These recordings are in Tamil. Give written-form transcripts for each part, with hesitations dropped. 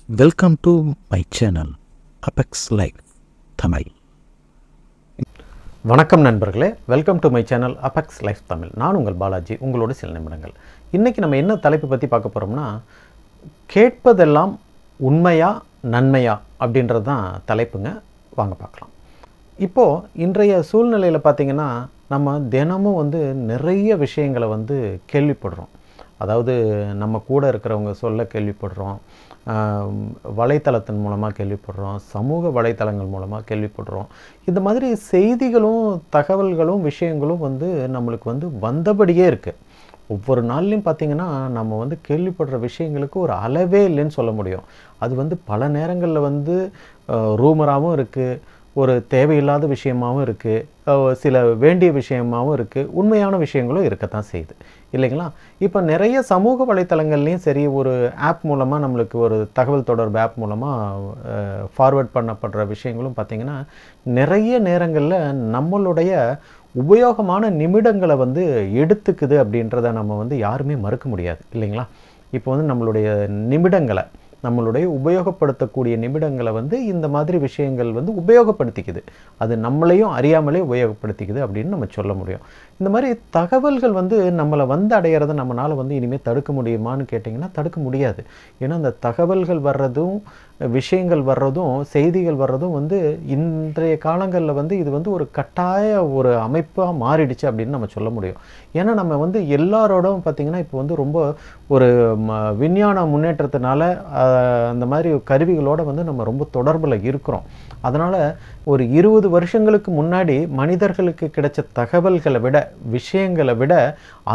Welcome to my channel Apex Life Tamil. வணக்கம் நண்பர்களே, welcome to my channel apex life Tamil. நான் உங்கள் பாலாஜி, உங்களோட சில நிமிடங்கள். இன்றைக்கி நம்ம என்ன தலைப்பு பற்றி பார்க்க போகிறோம்னா, கேட்பதெல்லாம் உண்மையா நன்மையா அப்படின்றது தான் தலைப்புங்க. வாங்க பார்க்கலாம். இப்போது இன்றைய சூழ்நிலையில் பார்த்திங்கன்னா, நம்ம தினமும் நிறைய விஷயங்களை கேள்விப்படுறோம். அதாவது நம்ம கூட இருக்கிறவங்க சொல்ல கேள்விப்படுறோம், வலைத்தளத்தின் மூலமாக கேள்விப்படுறோம், சமூக வலைத்தளங்கள் மூலமாக கேள்விப்படுறோம். இந்த மாதிரி செய்திகளும் தகவல்களும் விஷயங்களும் நம்மளுக்கு வந்தபடியே இருக்குது. ஒவ்வொரு நாள்லையும் பார்த்திங்கன்னா நம்ம கேள்விப்படுற விஷயங்களுக்கு ஒரு அளவே இல்லைன்னு சொல்ல முடியும். அது பல நேரங்களில் ரூமராகவும் இருக்குது, ஒரு தேவையில்லாத விஷயமாகவும் இருக்குது, சில வேண்டிய விஷயமாகவும் இருக்குது, உண்மையான விஷயங்களும் இருக்கத்தான் செய்யுது இல்லைங்களா? இப்போ நிறைய சமூக வலைத்தளங்கள்லேயும் சரி, ஒரு ஆப் மூலமாக நம்மளுக்கு ஒரு தகவல் தொடர்பு ஆப் மூலமாக ஃபார்வர்ட் பண்ணப்படுற விஷயங்களும் பார்த்திங்கன்னா நிறைய நேரங்களில் நம்மளுடைய உபயோகமான நிமிடங்களை எடுத்துக்குது அப்படின்றத நம்ம யாருமே மறுக்க முடியாது இல்லைங்களா? இப்போ நம்மளுடைய நிமிடங்களை, நம்மளுடைய உபயோகப்படுத்தக்கூடிய நிமிடங்களை இந்த மாதிரி விஷயங்கள் உபயோகப்படுத்திக்குது. அது நம்மளையும் அறியாமலே உபயோகப்படுத்திக்குது அப்படின்னு நம்ம சொல்ல முடியும். இந்த மாதிரி தகவல்கள் நம்மளை அடையிறத நம்மளால் இனிமேல் தடுக்க முடியுமான்னு கேட்டிங்கன்னா தடுக்க முடியாது. ஏன்னா அந்த தகவல்கள் வர்றதும் விஷயங்கள் வர்றதும் செய்திகள் வர்றதும் இன்றைய காலங்களில் இது ஒரு கட்டாய ஒரு அமைப்பாக மாறிடுச்சு அப்படின்னு நம்ம சொல்ல முடியும். ஏன்னா நம்ம எல்லாரோடும் பார்த்திங்கன்னா இப்போ ரொம்ப ஒரு விஞ்ஞான முன்னேற்றத்தினால அந்த மாதிரி கருவிகளோடு நம்ம ரொம்ப தொடர்பில் இருக்கிறோம். அதனால் ஒரு 20 வருஷங்களுக்கு முன்னாடி மனிதர்களுக்கு கிடைச்ச தகவல்களை விட, விஷயங்களை விட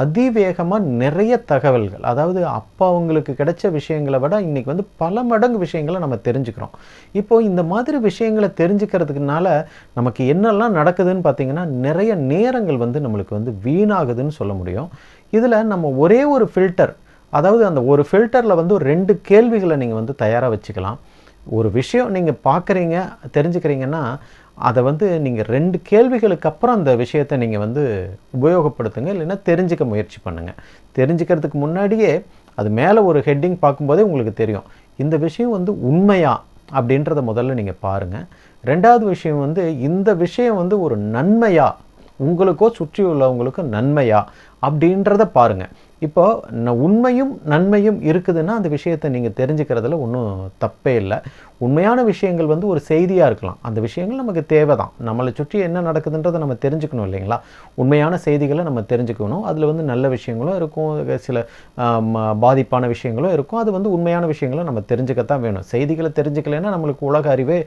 அதிவேகமாக நிறைய தகவல்கள், அதாவது அப்போ அவங்களுக்கு கிடைச்ச விஷயங்களை விட இன்றைக்கி பல மடங்கு விஷயங்களை நம்ம தெரிஞ்சுக்கிறோம். இப்போது இந்த மாதிரி விஷயங்களை தெரிஞ்சுக்கிறதுக்குனால நமக்கு என்னெல்லாம் நடக்குதுன்னு பார்த்திங்கன்னா நிறைய நேரங்கள் நம்மளுக்கு வீணாகுதுன்னு சொல்ல முடியும். இதில் நம்ம ஒரே ஒரு ஃபில்டர், அதாவது அந்த ஒரு ஃபில்டரில் ஒரு 2 கேள்விகளை நீங்கள் தயாராக வச்சுக்கலாம். ஒரு விஷயம் நீங்கள் பார்க்குறீங்க, தெரிஞ்சுக்கிறீங்கன்னா அதை நீங்கள் 2 கேள்விகளுக்கு அப்புறம் அந்த விஷயத்தை நீங்கள் உபயோகப்படுத்துங்க, இல்லைன்னா தெரிஞ்சுக்க முயற்சி பண்ணுங்கள். தெரிஞ்சுக்கிறதுக்கு முன்னாடியே அது மேலே ஒரு ஹெட்டிங் பார்க்கும்போதே உங்களுக்கு தெரியும் இந்த விஷயம் உண்மையா அப்படின்றத முதல்ல நீங்கள் பாருங்கள். 2வது விஷயம் இந்த விஷயம் ஒரு நன்மையா, உங்களுக்கோ சுற்றி உள்ளவங்களுக்கோ நன்மையா அப்படின்றத பாருங்கள். இப்போ உண்மையும் நன்மையும் இருக்குதுன்னா அந்த விஷயத்தை நீங்கள் தெரிஞ்சுக்கிறதுல ஒன்றும் தப்பே இல்லை. உண்மையான விஷயங்கள் ஒரு செய்தியாக இருக்கலாம், அந்த விஷயங்கள் நமக்கு தேவை தான். நம்மளை சுற்றி என்ன நடக்குதுன்றதை நம்ம தெரிஞ்சுக்கணும் இல்லைங்களா? உண்மையான செய்திகளை நம்ம தெரிஞ்சுக்கணும். அதில் நல்ல விஷயங்களும் இருக்கும், சில பாதிப்பான விஷயங்களும் இருக்கும். அது உண்மையான விஷயங்களை நம்ம தெரிஞ்சுக்கத்தான் வேணும். செய்திகளை தெரிஞ்சுக்கலைன்னா நம்மளுக்கு உலக அறிவே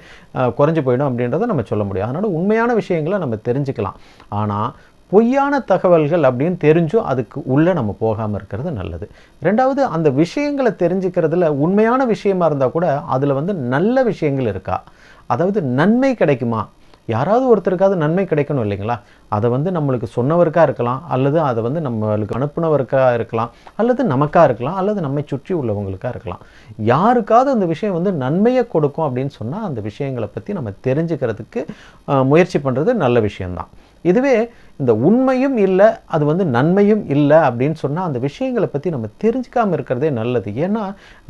குறைஞ்சி போயிடும் அப்படின்றத நம்ம சொல்ல முடியும். அதனால் உண்மையான விஷயங்களை நம்ம தெரிஞ்சுக்கலாம். ஆனால் பொய்யான தகவல்கள் அப்படின்னு தெரிஞ்சும் அதுக்கு உள்ளே நம்ம போகாமல் இருக்கிறது நல்லது. 2வது, அந்த விஷயங்களை தெரிஞ்சுக்கிறதுல உண்மையான விஷயமா இருந்தால் கூட அதில் நல்ல விஷயங்கள் இருக்கா, அதாவது நன்மை கிடைக்குமா? யாராவது ஒருத்தருக்காவது நன்மை கிடைக்கணும் இல்லைங்களா? அதை நம்மளுக்கு சொன்னவருக்காக இருக்கலாம், அல்லது அதை நம்மளுக்கு அனுப்புனவருக்காக இருக்கலாம், அல்லது நமக்காக இருக்கலாம், அல்லது நம்மை சுற்றி உள்ளவங்களுக்காக இருக்கலாம். யாருக்காவது அந்த விஷயம் நன்மையை கொடுக்கும் அப்படின்னு சொன்னால் அந்த விஷயங்களை பற்றி நம்ம தெரிஞ்சுக்கிறதுக்கு முயற்சி பண்ணுறது நல்ல விஷயம்தான். இதுவே இந்த உண்மையும் இல்லை, அது நன்மையும் இல்லை அப்படின்னு சொன்னால் அந்த விஷயங்களை பற்றி நம்ம தெரிஞ்சுக்காமல் இருக்கிறதே நல்லது. ஏன்னா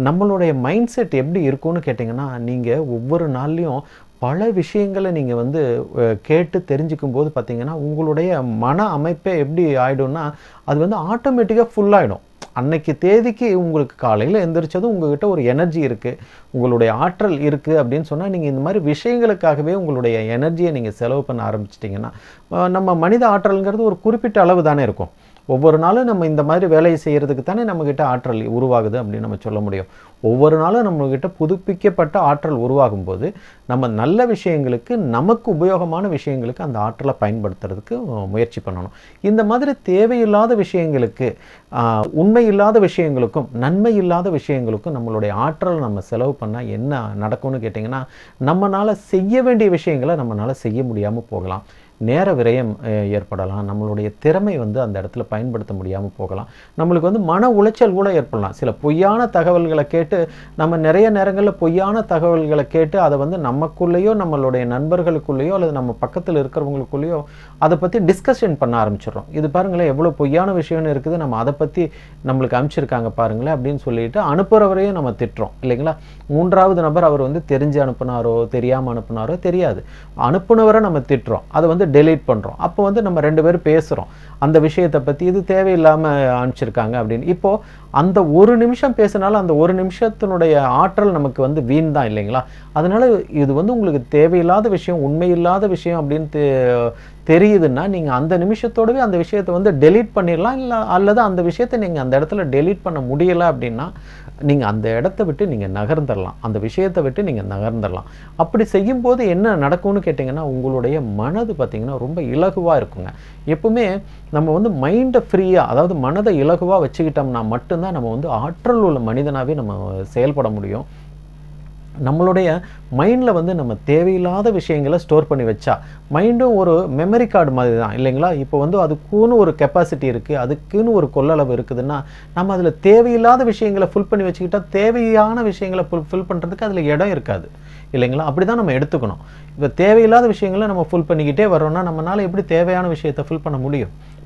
நம்மளுடைய மைண்ட் செட் எப்படி இருக்கும்னு கேட்டிங்கன்னா, நீங்கள் ஒவ்வொரு நாள்லேயும் பல விஷயங்களை நீங்கள் கேட்டு தெரிஞ்சுக்கும் போது பார்த்திங்கன்னா உங்களுடைய மன அமைப்பே எப்படி ஆகிடும்னா அது ஆட்டோமேட்டிக்காக ஃபுல்லாகிடும். அன்னைக்கு தேதிக்கு உங்களுக்கு காலையில் எந்திரிச்சதும் உங்கள்கிட்ட ஒரு எனர்ஜி இருக்குது, உங்களுடைய ஆற்றல் இருக்குது அப்படின்னு சொன்னால் நீங்கள் இந்த மாதிரி விஷயங்களுக்காகவே உங்களுடைய எனர்ஜியை நீங்கள் செலவு பண்ண ஆரம்பிச்சிட்டிங்கன்னா, நம்ம மனித ஆற்றல்ங்கிறது ஒரு குறிப்பிட்ட அளவு தானே இருக்கும். ஒவ்வொரு நாளும் நம்ம இந்த மாதிரி வேலையை செய்கிறதுக்கு தானே நம்மக்கிட்ட ஆற்றல் உருவாகுது அப்படின்னு நம்ம சொல்ல முடியும். ஒவ்வொரு நாளும் நம்மக்கிட்ட புதுப்பிக்கப்பட்ட ஆற்றல் உருவாகும் போது நம்ம நல்ல விஷயங்களுக்கு, நமக்கு உபயோகமான விஷயங்களுக்கு அந்த ஆற்றலை பயன்படுத்துறதுக்கு முயற்சி பண்ணணும். இந்த மாதிரி தேவையில்லாத விஷயங்களுக்கு, உண்மை இல்லாத விஷயங்களுக்கும் நன்மை இல்லாத விஷயங்களுக்கும் நம்மளுடைய ஆற்றல் நம்ம செலவு பண்ணால் என்ன நடக்கும்னு கேட்டிங்கன்னா, நம்மளால் செய்ய வேண்டிய விஷயங்களை நம்மளால் செய்ய முடியாமல் போகலாம். நேர விரயம் ஏற்படலாம், நம்மளுடைய திறமை வந்து அந்த இடத்துல பயன்படுத்த முடியாமல் போகலாம், நம்மளுக்கு வந்து மன உளைச்சல் கூட ஏற்படலாம். சில பொய்யான தகவல்களை கேட்டு நம்ம நிறைய நேரங்களில் பொய்யான தகவல்களை கேட்டு அதை வந்து நமக்குள்ளேயோ நம்மளுடைய நண்பர்களுக்குள்ளேயோ அல்லது நம்ம பக்கத்தில் இருக்கிறவங்களுக்குள்ளேயோ அதை பற்றி டிஸ்கஷன் பண்ண ஆரம்பிச்சிடுறோம். இது பாருங்களேன் எவ்வளோ பொய்யான விஷயம்னு இருக்குது, நம்ம அதை பற்றி நம்மளுக்கு அனுப்பிச்சிருக்காங்க பாருங்களேன் அப்படின்னு சொல்லிட்டு அனுப்புகிறவரையும் நம்ம திட்டுறோம் இல்லைங்களா. மூன்றாவது நபர் அவர் வந்து தெரிஞ்சு அனுப்புனாரோ தெரியாமல் அனுப்புனாரோ தெரியாது, அனுப்புனவரை நம்ம திட்டுறோம், அதை வந்து டெலீட் பண்ணுறோம். அப்போ வந்து நம்ம 2 பேரும் பேசுகிறோம் அந்த விஷயத்தை பற்றி, இது தேவையில்லாமல் அனுப்பிச்சிருக்காங்க அப்படின்னு. இப்போது அந்த ஒரு நிமிஷம் பேசினாலும் அந்த ஒரு நிமிஷத்தினுடைய ஆற்றல் நமக்கு வந்து வீண் தான் இல்லைங்களா. அதனால் இது வந்து உங்களுக்கு தேவையில்லாத விஷயம், உண்மையில்லாத விஷயம் அப்படின்னு தெரியுதுன்னா நீங்கள் அந்த நிமிஷத்தோடவே அந்த விஷயத்தை வந்து டெலீட் பண்ணிடலாம். இல்லை அல்லது அந்த விஷயத்தை நீங்கள் அந்த இடத்துல டெலீட் பண்ண முடியலை அப்படின்னா நீங்கள் அந்த இடத்த விட்டு நீங்கள் நகர்ந்துடலாம், அந்த விஷயத்தை விட்டு நீங்கள் நகர்ந்துடலாம். அப்படி செய்யும்போது என்ன நடக்கும்னு கேட்டிங்கன்னா உங்களுடைய மனது பார்த்திங்கன்னா ரொம்ப இலகுவாக இருக்குங்க. எப்பவுமே நம்ம வந்து மைண்டை ஃப்ரீயாக, அதாவது மனதை இலகுவாக வச்சுக்கிட்டோம்னா மட்டும்தான் நம்ம வந்து ஆற்றல் உள்ள மனிதனாகவே நம்ம செயல்பட முடியும். நம்மளுடைய மைண்டில் வந்து நம்ம தேவையில்லாத விஷயங்களை ஸ்டோர் பண்ணி வச்சா, மைண்டும் ஒரு மெமரி கார்டு மாதிரி தான் இல்லைங்களா. இப்போ வந்து அதுக்குன்னு ஒரு கெப்பாசிட்டி இருக்குது, அதுக்குன்னு ஒரு கொள்ளளவு இருக்குதுன்னா நம்ம அதில் தேவையில்லாத விஷயங்களை ஃபுல் பண்ணி வச்சுக்கிட்டால் தேவையான விஷயங்களை ஃபில் பண்ணுறதுக்கு அதில் இடம் இருக்காது இல்லைங்களா. அப்படி தான் நம்ம எடுத்துக்கணும். இப்போ தேவையில்லாத விஷயங்களை நம்ம ஃபுல் பண்ணிக்கிட்டே வரோம்னா நம்மளால் எப்படி தேவையான விஷயத்தை ஃபில் பண்ண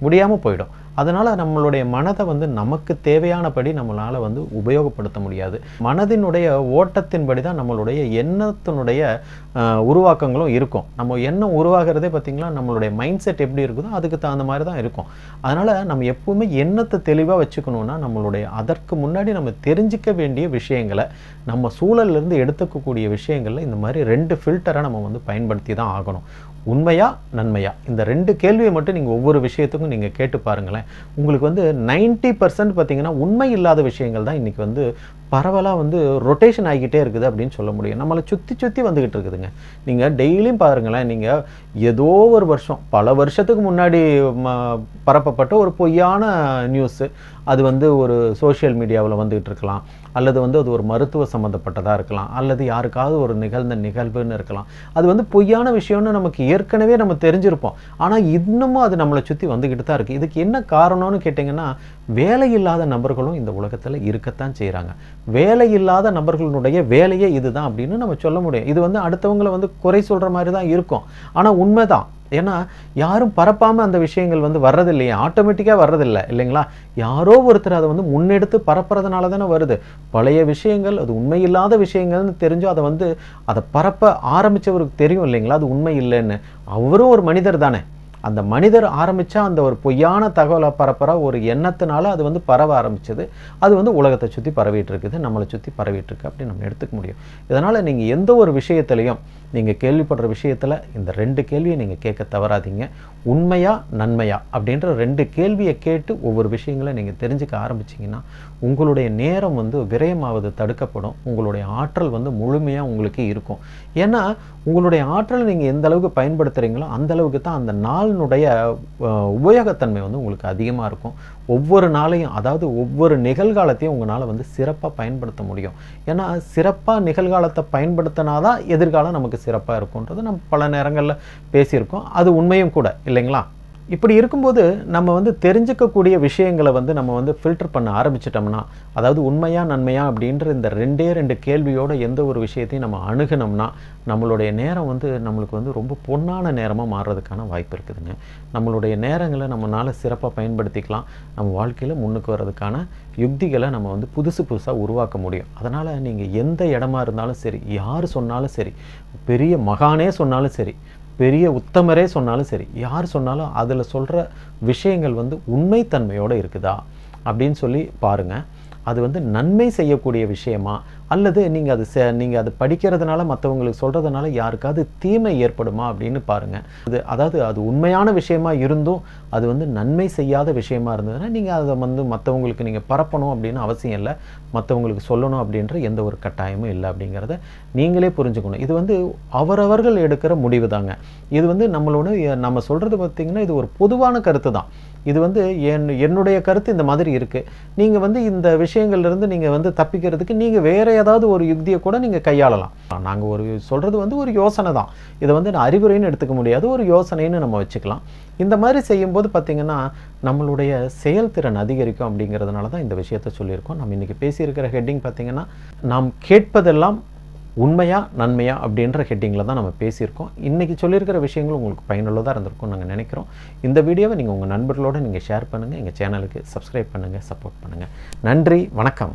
முடியாமல் போயிடும். அதனால் நம்மளுடைய மனதை வந்து நமக்கு தேவையானபடி நம்மளால் வந்து உபயோகப்படுத்த முடியாது. மனதினுடைய ஓட்டத்தின்படி தான் நம்மளுடைய எண்ணத்தினுடைய உருவாக்கங்களும் இருக்கும். நம்ம எண்ணம் உருவாகிறதே பார்த்திங்களா நம்மளுடைய மைண்ட் செட் எப்படி இருக்குதோ அதுக்கு தகுந்த மாதிரி தான் இருக்கும். அதனால் நம்ம எப்பவுமே எண்ணத்தை தெளிவாக வச்சுக்கணுன்னா நம்மளுடைய அதற்கு முன்னாடி நம்ம தெரிஞ்சிக்க வேண்டிய விஷயங்களை, நம்ம சூழல்லேருந்து எடுத்துக்கக்கூடிய விஷயங்களில் இந்த மாதிரி 2 ஃபில்டரை நம்ம வந்து பயன்படுத்தி தான் ஆகணும். உண்மையா நன்மையா, இந்த 2 கேள்வியை மட்டும் நீங்கள் ஒவ்வொரு விஷயத்துக்கும் நீங்கள் கேட்டு பாருங்களேன். உங்களுக்கு வந்து 90% பார்த்திங்கன்னா உண்மை இல்லாத விஷயங்கள் தான் இன்றைக்கி வந்து பரவலாக வந்து ரொட்டேஷன் ஆகிக்கிட்டே இருக்குது அப்படின்னு சொல்ல முடியும். நம்மளை சுற்றி வந்துக்கிட்டு இருக்குதுங்க. நீங்கள் டெய்லியும் பாருங்களேன், நீங்கள் ஏதோ ஒரு வருஷம் பல வருஷத்துக்கு முன்னாடி பரப்பப்பட்ட ஒரு பொய்யான நியூஸு, அது வந்து ஒரு சோஷியல் மீடியாவில் வந்துக்கிட்டு இருக்கலாம், அல்லது வந்து அது ஒரு மருத்துவ சம்மந்தப்பட்டதாக இருக்கலாம், அல்லது யாருக்காவது ஒரு நிகழ்ந்த நிகழ்வுன்னு இருக்கலாம். அது வந்து பொய்யான விஷயம்னு நமக்கு ஏற்கனவே நம்ம தெரிஞ்சிருப்போம், ஆனால் இன்னமும் அது நம்மளை சுற்றி வந்துக்கிட்டு தான் இருக்குது. இதுக்கு என்ன காரணம்னு கேட்டிங்கன்னா வேலை இல்லாத நபர்களும் இந்த உலகத்தில் இருக்கத்தான் செய்கிறாங்க. வேலை இல்லாத நபர்களுடைய வேலையே இதுதான் அப்படின்னு நம்ம சொல்ல முடியும். இது வந்து அடுத்தவங்களை வந்து குறை சொல்கிற மாதிரி தான் இருக்கும், ஆனால் உண்மைதான். ஏன்னா யாரும் பரப்பாமல் அந்த விஷயங்கள் வந்து வர்றதில்லையே, ஆட்டோமேட்டிக்காக வர்றதில்லை இல்லைங்களா. யாரோ ஒருத்தர் அதை வந்து முன்னெடுத்து பரப்புறதுனால தானே வருது. பழைய விஷயங்கள் அது உண்மையில்லாத விஷயங்கள்னு தெரிஞ்சோ அதை பரப்ப ஆரம்பித்தவருக்கு தெரியும் இல்லைங்களா அது உண்மை இல்லைன்னு. அவரும் ஒரு மனிதர் தானே. அந்த மனிதர் ஆரம்பித்தா அந்த ஒரு பொய்யான தகவலை பரப்புற ஒரு எண்ணத்தினால அது வந்து பரவ ஆரம்பிச்சது. அது வந்து உலகத்தை சுற்றி பரவிட்டு இருக்குது, நம்மளை சுற்றி பரவிட்டு இருக்கு அப்படின்னு நம்ம எடுத்துக்க முடியும். இதனால் நீங்கள் எந்த ஒரு விஷயத்துலையும் நீங்கள் கேள்விப்படுற விஷயத்தில் இந்த 2 கேள்வியை நீங்கள் கேட்க தவறாதீங்க. உண்மையா நன்மையா அப்படின்ற 2 கேள்வியை கேட்டு ஒவ்வொரு விஷயங்களை நீங்கள் தெரிஞ்சுக்க ஆரம்பிச்சிங்கன்னா உங்களுடைய நேரம் வந்து விரயமாவது தடுக்கப்படும். உங்களுடைய ஆற்றல் வந்து முழுமையாக உங்களுக்கு இருக்கும். ஏன்னா உங்களுடைய ஆற்றலை நீங்கள் எந்த அளவுக்கு பயன்படுத்துகிறீங்களோ அந்த அளவுக்கு தான் அந்த நாளினுடைய உபயோகத்தன்மை வந்து உங்களுக்கு அதிகமாக இருக்கும். ஒவ்வொரு நாளையும், அதாவது ஒவ்வொரு நிகழ்காலத்தையும் உங்களால் வந்து சிறப்பாக பயன்படுத்த முடியும். ஏன்னா சிறப்பாக நிகழ்காலத்தை பயன்படுத்தினாதான் எதிர்காலம் நமக்கு சிறப்பாக இருக்கும்ன்றது நம்ம பல நேரங்களில் பேசியிருக்கோம். அது உண்மையும் கூட இல்லைங்களா. இப்படி இருக்கும்போது நம்ம வந்து தெரிஞ்சுக்கக்கூடிய விஷயங்களை வந்து நம்ம வந்து ஃபில்டர் பண்ண ஆரம்பிச்சிட்டோம்னா, அதாவது உண்மையா நன்மையா அப்படின்ற இந்த 2 கேள்வியோட எந்த ஒரு விஷயத்தையும் நம்ம அணுகினோம்னா நம்மளுடைய நேரம் வந்து நம்மளுக்கு வந்து ரொம்ப பொன்னான நேரமாக மாறுறதுக்கான வாய்ப்பு இருக்குதுங்க. நம்மளுடைய நேரங்களை நம்மளால் சிறப்பாக பயன்படுத்திக்கலாம். நம்ம வாழ்க்கையில் முன்னுக்கு வர்றதுக்கான யுக்திகளை நம்ம வந்து புதுசாக உருவாக்க முடியும். அதனால் நீங்கள் எந்த இடமா இருந்தாலும் சரி, யார் சொன்னாலும் சரி, பெரிய மகானே சொன்னாலும் சரி, பெரிய உத்தமரே சொன்னாலும் சரி, யார் சொன்னாலும் அதில் சொல்கிற விஷயங்கள் வந்து உண்மைத்தன்மையோடு இருக்குதா அப்படின்னு சொல்லி பாருங்கள். அது வந்து நன்மை செய்யக்கூடிய விஷயமா, அல்லது நீங்கள் அது படிக்கிறதுனால மற்றவங்களுக்கு சொல்கிறதுனால யாருக்காவது தீமை ஏற்படுமா அப்படின்னு பாருங்கள். அதாவது அது உண்மையான விஷயமா இருந்தும் அது வந்து நன்மை செய்யாத விஷயமா இருந்ததுன்னா நீங்கள் அதை வந்து மற்றவங்களுக்கு நீங்கள் பரப்பணும் அப்படின்னு அவசியம் இல்லை, மற்றவங்களுக்கு சொல்லணும் அப்படின்ற எந்த ஒரு கட்டாயமும் இல்லை அப்படிங்கிறத நீங்களே புரிஞ்சுக்கணும். இது வந்து அவரவர்கள் எடுக்கிற முடிவு தாங்க. இது வந்து நம்ம சொல்கிறது பார்த்திங்கன்னா இது ஒரு பொதுவான கருத்து தான். இது வந்து என்னுடைய கருத்து இந்த மாதிரி இருக்குது, நீங்கள் வந்து இந்த விஷயங்கள்லேருந்து நீங்கள் வந்து தப்பிக்கிறதுக்கு நீங்கள் வேறு ஏதாவது ஒரு யுக்தியை கூட நீங்கள் கையாளலாம். நாங்கள் ஒரு சொல்கிறது வந்து ஒரு யோசனை தான், இதை வந்து நான் அறிவுரைன்னு எடுத்துக்க முடியாது, ஒரு யோசனைன்னு நம்ம வச்சுக்கலாம். இந்த மாதிரி செய்யும்போது பார்த்திங்கன்னா நம்மளுடைய செயல்திறன் அதிகரிக்கும். அப்படிங்கிறதுனால தான் இந்த விஷயத்தை சொல்லியிருக்கோம். நம்ம இன்றைக்கி பேசியிருக்கிற ஹெட்டிங் பார்த்திங்கன்னா நாம் கேட்பதெல்லாம் உண்மையா நன்மையா அப்படின்ற ஹெட்டிங்கில் தான் நம்ம பேசியிருக்கோம். இன்றைக்கி சொல்லியிருக்கிற விஷயங்கள் உங்களுக்கு பயனுள்ளதாக இருந்திருக்கும் நாங்கள் நினைக்கிறோம். இந்த வீடியோவை நீங்கள் உங்கள் நண்பர்களோடு நீங்கள் ஷேர் பண்ணுங்கள், எங்கள் சேனலுக்கு சப்ஸ்கிரைப் பண்ணுங்கள், சப்போர்ட் பண்ணுங்கள். நன்றி, வணக்கம்.